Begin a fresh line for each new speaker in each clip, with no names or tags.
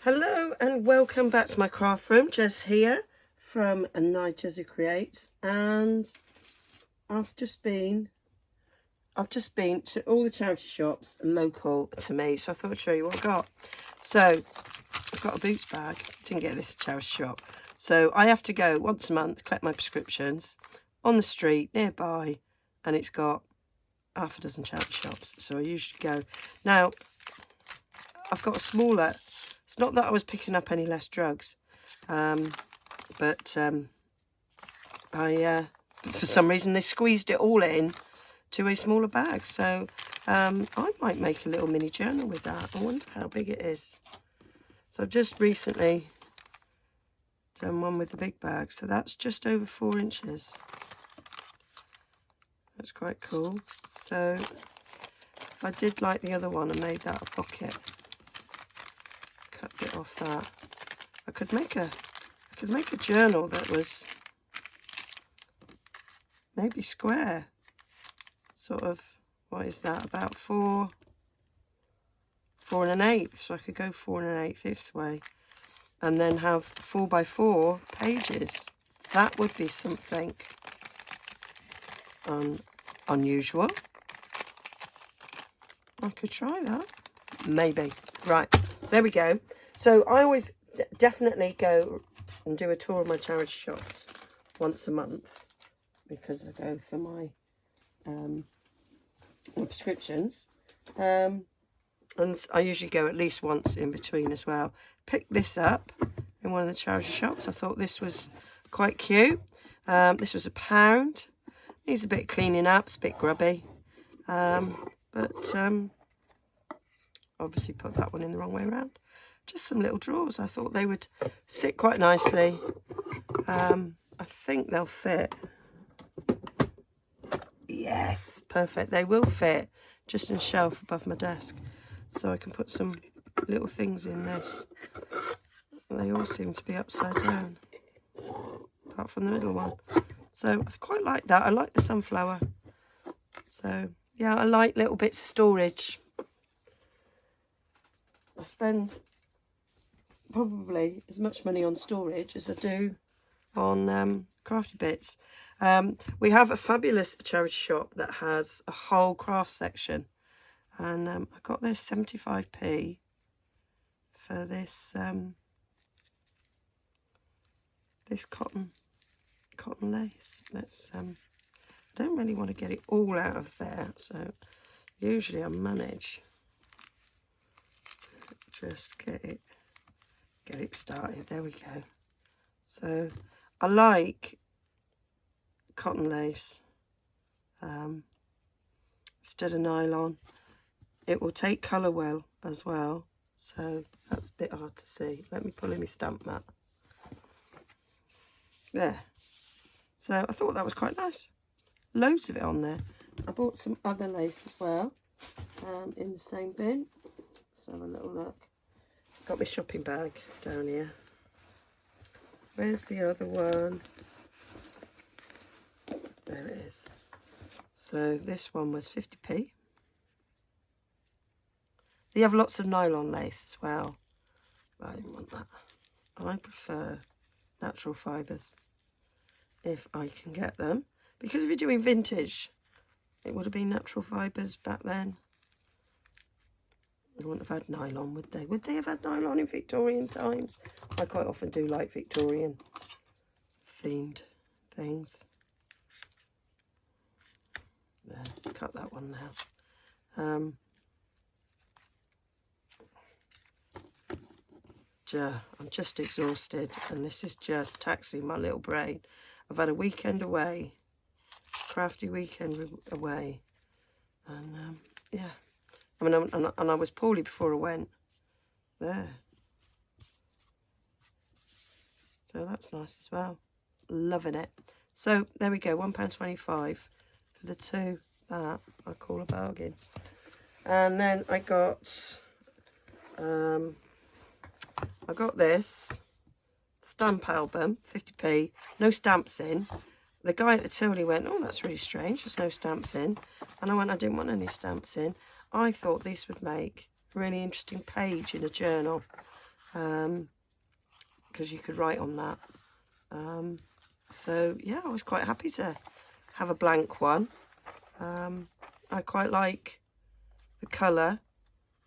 Hello and welcome back to my craft room. Jess here from Nigezza Creates, and I've just been to all the charity shops local to me, so I thought I'd show you what I got. So I've got a boots bag. Didn't get this at charity shop, so I have to go once a month collect my prescriptions on the street nearby, and it's got half a dozen charity shops, so I usually go. Now I've got a smaller. It's not that I was picking up any less drugs, but for some reason they squeezed it all in to a smaller bag. So I might make a little mini journal with that. I wonder how big it is. So I've just recently done one with the big bag. So that's just over 4 inches. That's quite cool. So if I did like the other one and made that a pocket, cut a bit off that, I could make a journal that was maybe square, sort of, what is that, about 4 1/8, so I could go 4 1/8 this way and then have 4 by 4 pages. That would be something unusual. I could try that, maybe. Right, there we go. So I always definitely go and do a tour of my charity shops once a month, because I go for my prescriptions, and I usually go at least once in between as well. Picked this up in one of the charity shops. I thought this was quite cute. This was £1. Needs a bit of cleaning up, it's a bit grubby, but obviously put that one in the wrong way around. Just some little drawers. I thought they would sit quite nicely. I think they'll fit. Yes, perfect. They will fit just in a shelf above my desk. So I can put some little things in this. They all seem to be upside down, apart from the middle one. So I quite like that. I like the sunflower. So yeah, I like little bits of storage. I spend probably as much money on storage as I do on crafty bits. We have a fabulous charity shop that has a whole craft section, and I got this 75p for this this cotton lace. Let's I don't really want to get it all out of there, so usually I manage to just get it started. There we go. So I like cotton lace instead of nylon. It will take colour well as well, so that's a bit hard to see. Let me pull in my stamp mat. There. So I thought that was quite nice. Loads of it on there. I bought some other lace as well in the same bin. Let's have a little look. Got my shopping bag down here. Where's the other one? There it is. So this one was 50p. They have lots of nylon lace as well, but I didn't want that. I prefer natural fibres if I can get them, because if you're doing vintage, it would have been natural fibres back then. They wouldn't have had nylon, would they? Would they have had nylon in Victorian times? I quite often do like Victorian themed things. There, cut that one now. I'm just exhausted, and this is just taxing my little brain. I've had a weekend away, crafty weekend away, and yeah. I mean, and I was poorly before I went. There. So that's nice as well. Loving it. So there we go, £1.25 for the two. That I call a bargain. And then I got this stamp album, 50p, no stamps in. The guy at the till, he went, oh, that's really strange, there's no stamps in. And I went, I didn't want any stamps in. I thought this would make a really interesting page in a journal. because you could write on that. So yeah, I was quite happy to have a blank one. I quite like the colour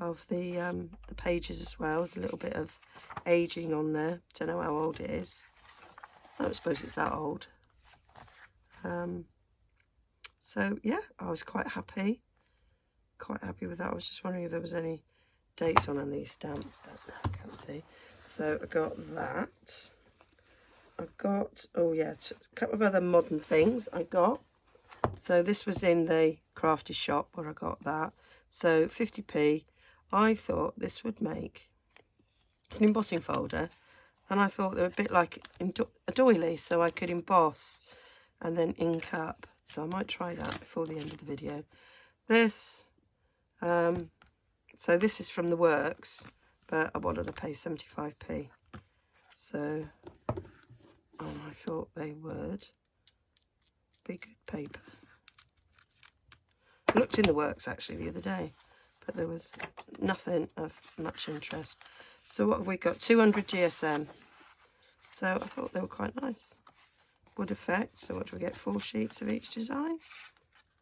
of the pages as well. There's a little bit of aging on there. Don't know how old it is. I don't suppose it's that old. So yeah, I was quite happy with that. I was just wondering if there was any dates on these stamps, but I can't see. So I got that. I've got, oh yeah, a couple of other modern things I got. So this was in the crafty shop where I got that. So 50p. I thought this would make, it's an embossing folder, and I thought they were a bit like a doily, so I could emboss and then ink up. So I might try that before the end of the video. This, so this is from the works, but I wanted to pay 75p. So, I thought they would be good paper. I looked in the works actually the other day, but there was nothing of much interest. So what have we got? 200 GSM. So I thought they were quite nice. Wood effect. So what do we get? 4 sheets of each design.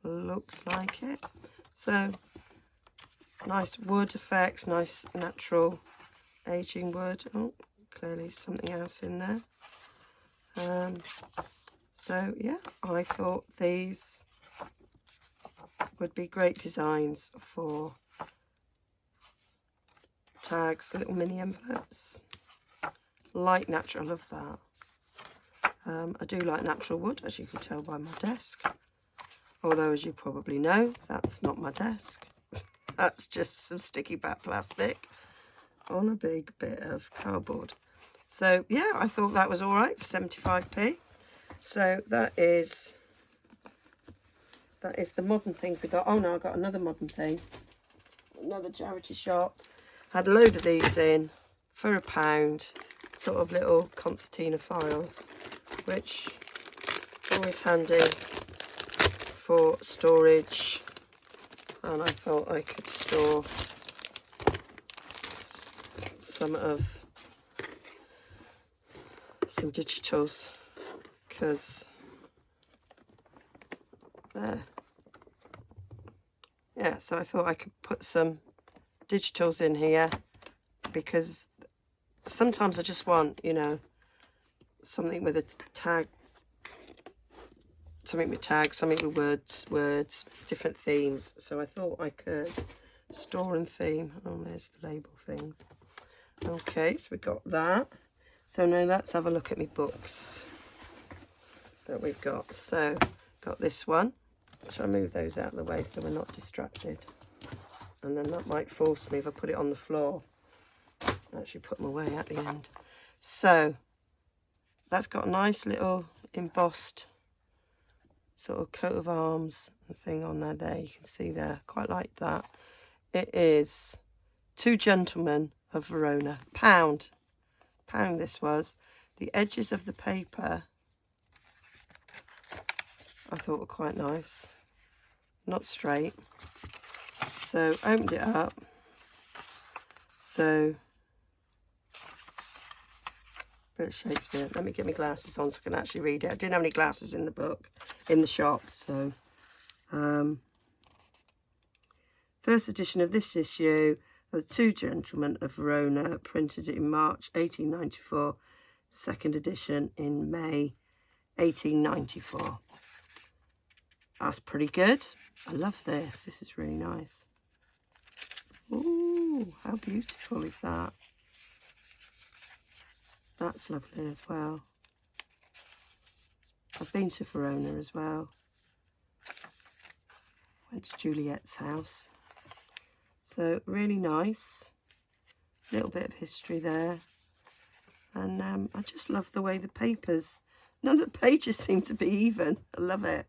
Looks like it. So nice wood effects, nice natural aging wood. Oh, clearly something else in there. So yeah, I thought these would be great designs for tags, little mini envelopes. Light natural, I love that. I do like natural wood, as you can tell by my desk. Although, as you probably know, that's not my desk. That's just some sticky back plastic on a big bit of cardboard. So yeah, I thought that was all right for 75p. So that is the modern things I got. Oh no, I got another modern thing. Another charity shop. Had a load of these in for £1. Sort of little concertina files, which are always handy for storage. And I thought I could store some digitals, because yeah, so I thought I could put some digitals in here, because sometimes I just want, you know, something with a tag, something with tags, something with words, different themes. So I thought I could store and theme. Oh, there's the label things. Okay, so we got that. So now let's have a look at my books that we've got. So got this one. Shall I move those out of the way so we're not distracted? And then that might force me, if I put it on the floor, actually put them away at the end. So that's got a nice little embossed sort of coat of arms and thing on there. You can see there. Quite like that. It is Two Gentlemen of Verona. Pound this was. The edges of the paper I thought were quite nice. Not straight. So opened it up. So bit of Shakespeare. Let me get my glasses on so I can actually read it. I didn't have any glasses in the book, in the shop. So first edition of this issue of The Two Gentlemen of Verona, printed in March 1894, second edition in May 1894. That's pretty good. I love this. This is really nice. Ooh, how beautiful is that? That's lovely as well. I've been to Verona as well. Went to Juliet's house. So really nice. Little bit of history there. And I just love the way the papers, none of the pages seem to be even. I love it.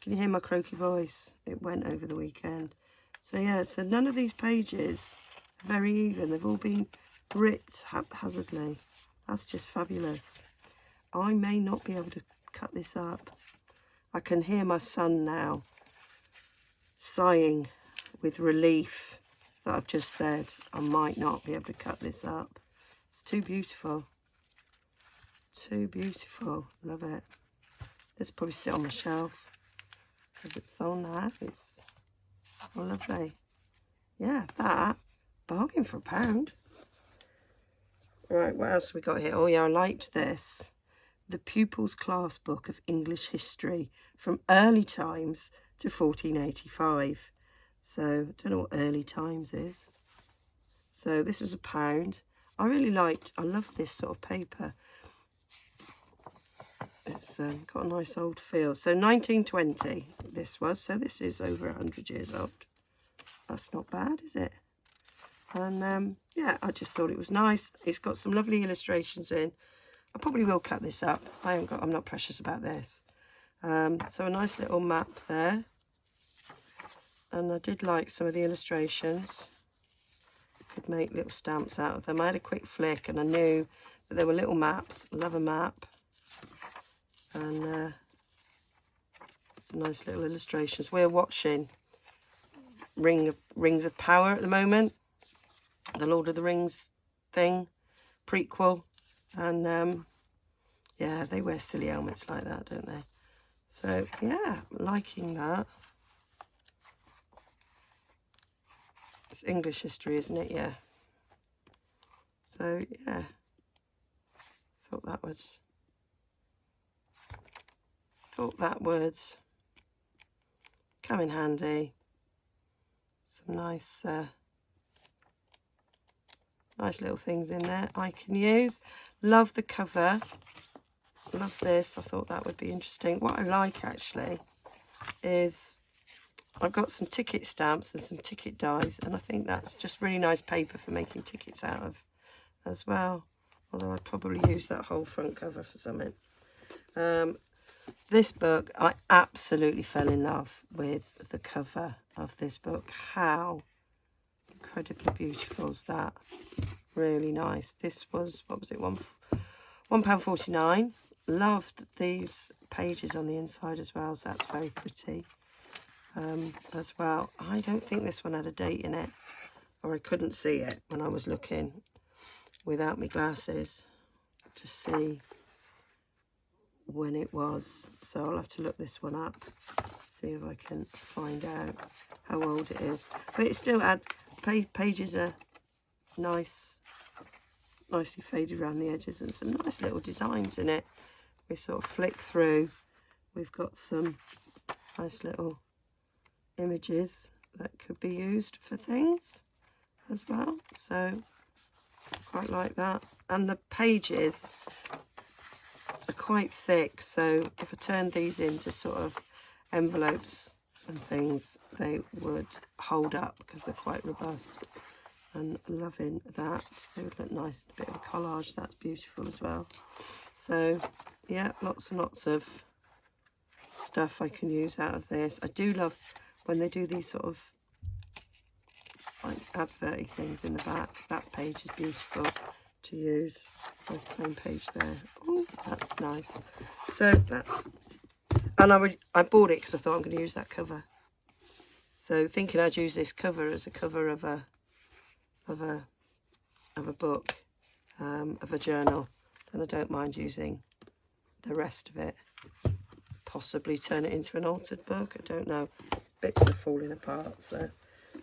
Can you hear my croaky voice? It went over the weekend. So yeah, so none of these pages are very even. They've all been ripped haphazardly. That's just fabulous. I may not be able to cut this up. I can hear my son now sighing with relief that I've just said, I might not be able to cut this up. It's too beautiful. Too beautiful. Love it. This will probably sit on my shelf because it's so nice. Oh, lovely. Yeah, that. Bargain for £1. Right, what else have we got here? Oh, yeah, I liked this. The Pupils' Class Book of English History from Early Times to 1485. So, I don't know what early times is. So, this was £1. I love this sort of paper. It's got a nice old feel. So, 1920 this was. So, this is over 100 years old. That's not bad, is it? And, yeah, I just thought it was nice. It's got some lovely illustrations in. I probably will cut this up. I'm not precious about this. So, a nice little map there. And I did like some of the illustrations. Could make little stamps out of them. I had a quick flick and I knew that there were little maps. I love a map. And some nice little illustrations. We're watching Rings of Power at the moment. The Lord of the Rings thing. Prequel. And yeah, they wear silly helmets like that, don't they? So yeah, liking that. It's English history, isn't it? Yeah. So yeah, thought that would come in handy. Some nice nice little things in there I can use. Love the cover. Love this. I thought that would be interesting. What I like actually is I've got some ticket stamps and some ticket dies, and I think that's just really nice paper for making tickets out of as well. Although I'd probably use that whole front cover for something. This book, I absolutely fell in love with the cover of this book. How incredibly beautiful is that? Really nice. This was, what was it, £1.49. Loved these pages on the inside as well, so that's very pretty as well. I don't think this one had a date in it, or I couldn't see it when I was looking without my glasses to see when it was. So I'll have to look this one up, see if I can find out how old it is. But it still had, pages are nicely faded around the edges and some nice little designs in it. We sort of flick through. We've got some nice little images that could be used for things as well. So quite like that. And the pages are quite thick, so if I turned these into sort of envelopes and things, they would hold up because they're quite robust. And loving that. They would look nice. A bit of a collage. That's beautiful as well. So yeah, lots and lots of stuff I can use out of this. I do love when they do these sort of like advert-y things in the back. That page is beautiful to use. Nice plain page there. Oh, that's nice. So that's, and I bought it because I thought I'm going to use that cover. So thinking I'd use this cover as a cover of a book, of a journal, then I don't mind using the rest of it. Possibly turn it into an altered book. I don't know. Bits are falling apart, so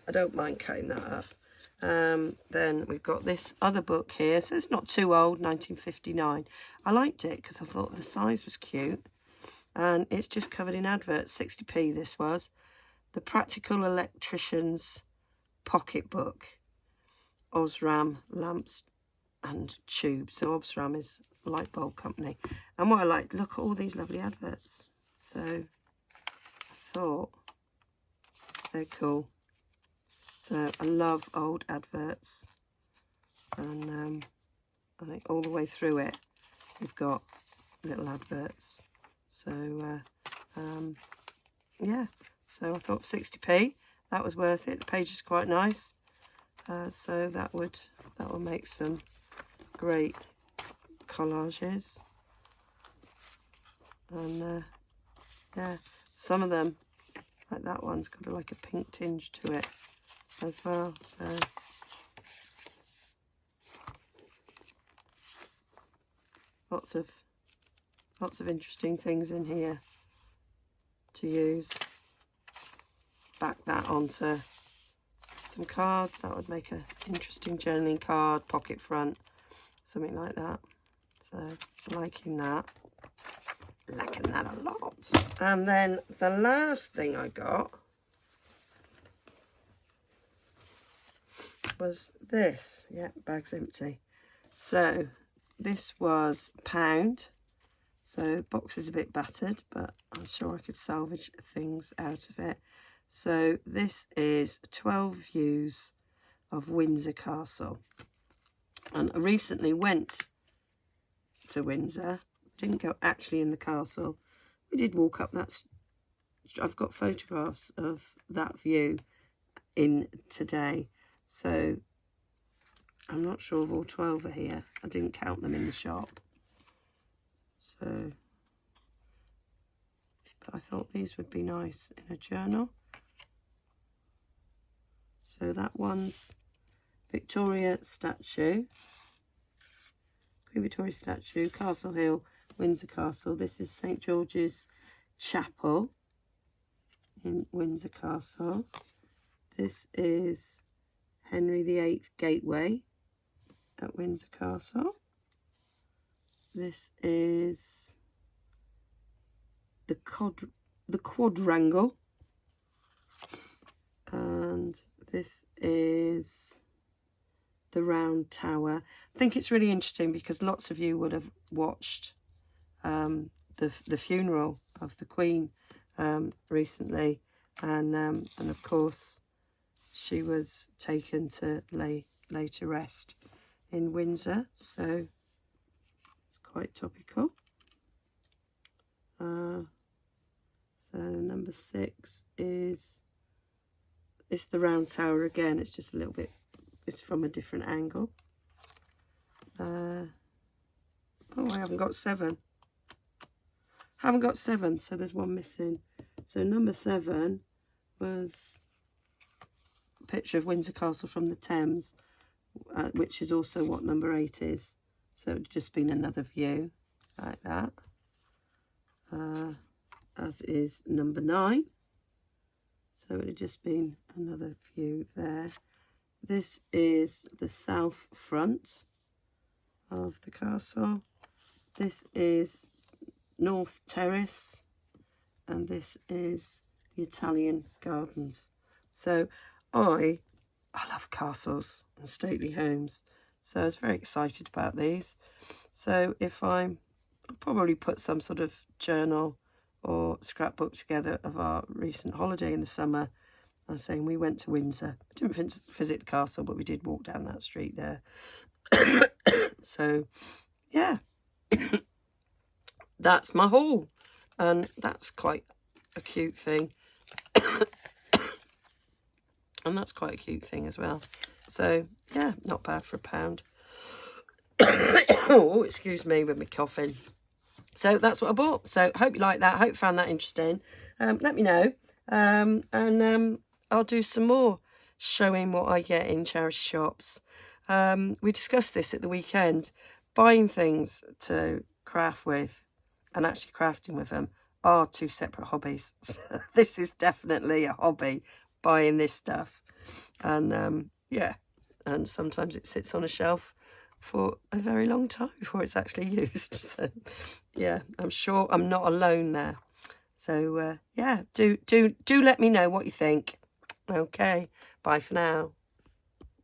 I don't mind cutting that up. Then we've got this other book here. So it's not too old, 1959. I liked it because I thought the size was cute. And it's just covered in adverts. 60p this was. The Practical Electrician's Pocket Book. Osram Lamps and Tubes. So Osram is a light bulb company. And what I like, look at all these lovely adverts. So I thought they're cool. So I love old adverts, and I think all the way through it we've got little adverts. So yeah, so I thought 60p, that was worth it. The page is quite nice, so that will make some great collages. And yeah, some of them, like that one's got like a pink tinge to it. as well. So lots of interesting things in here to use. Back that onto some card. That would make an interesting journaling card, pocket front, something like that. So liking that a lot. And then the last thing I got was this. Yeah, bag's empty. So this was £1. So box is a bit battered, but I'm sure I could salvage things out of it. So this is 12 views of Windsor Castle. And I recently went to Windsor. Didn't go actually in the castle. We did walk up that. I've got photographs of that view in today. So I'm not sure if all 12 are here. I didn't count them in the shop. So, but I thought these would be nice in a journal. So that one's Victoria statue, Queen Victoria statue, Castle Hill, Windsor Castle. This is St George's Chapel in Windsor Castle. This is Henry VIII Gateway at Windsor Castle. This is the quadrangle, and this is the round tower. I think it's really interesting because lots of you would have watched the funeral of the Queen recently, and of course she was taken to lay to rest in Windsor, so it's quite topical. So number 6 is, it's the round tower again. It's just a little bit, it's from a different angle. Oh, I haven't got 7. Haven't got 7, so there's one missing. So number 7 was a picture of Windsor Castle from the Thames, which is also what number 8 is. So it's just been another view like that. As is number 9. So it had just been another view there. This is the south front of the castle. This is North Terrace, and this is the Italian Gardens. So I love castles and stately homes, so I was very excited about these. So if I'll probably put some sort of journal or scrapbook together of our recent holiday in the summer. I was saying we went to Windsor. We didn't visit the castle, but we did walk down that street there. So, yeah, that's my haul. And that's quite a cute thing. And that's quite a cute thing as well. So, yeah, not bad for £1. Oh, excuse me with me coughing. So that's what I bought. So hope you like that. Hope you found that interesting. Let me know. And I'll do some more showing what I get in charity shops. We discussed this at the weekend. Buying things to craft with and actually crafting with them are 2 separate hobbies. So this is definitely a hobby, buying this stuff. And yeah, and sometimes it sits on a shelf for a very long time before it's actually used. So yeah, I'm sure I'm not alone there. So yeah, do let me know what you think. Okay, bye for now.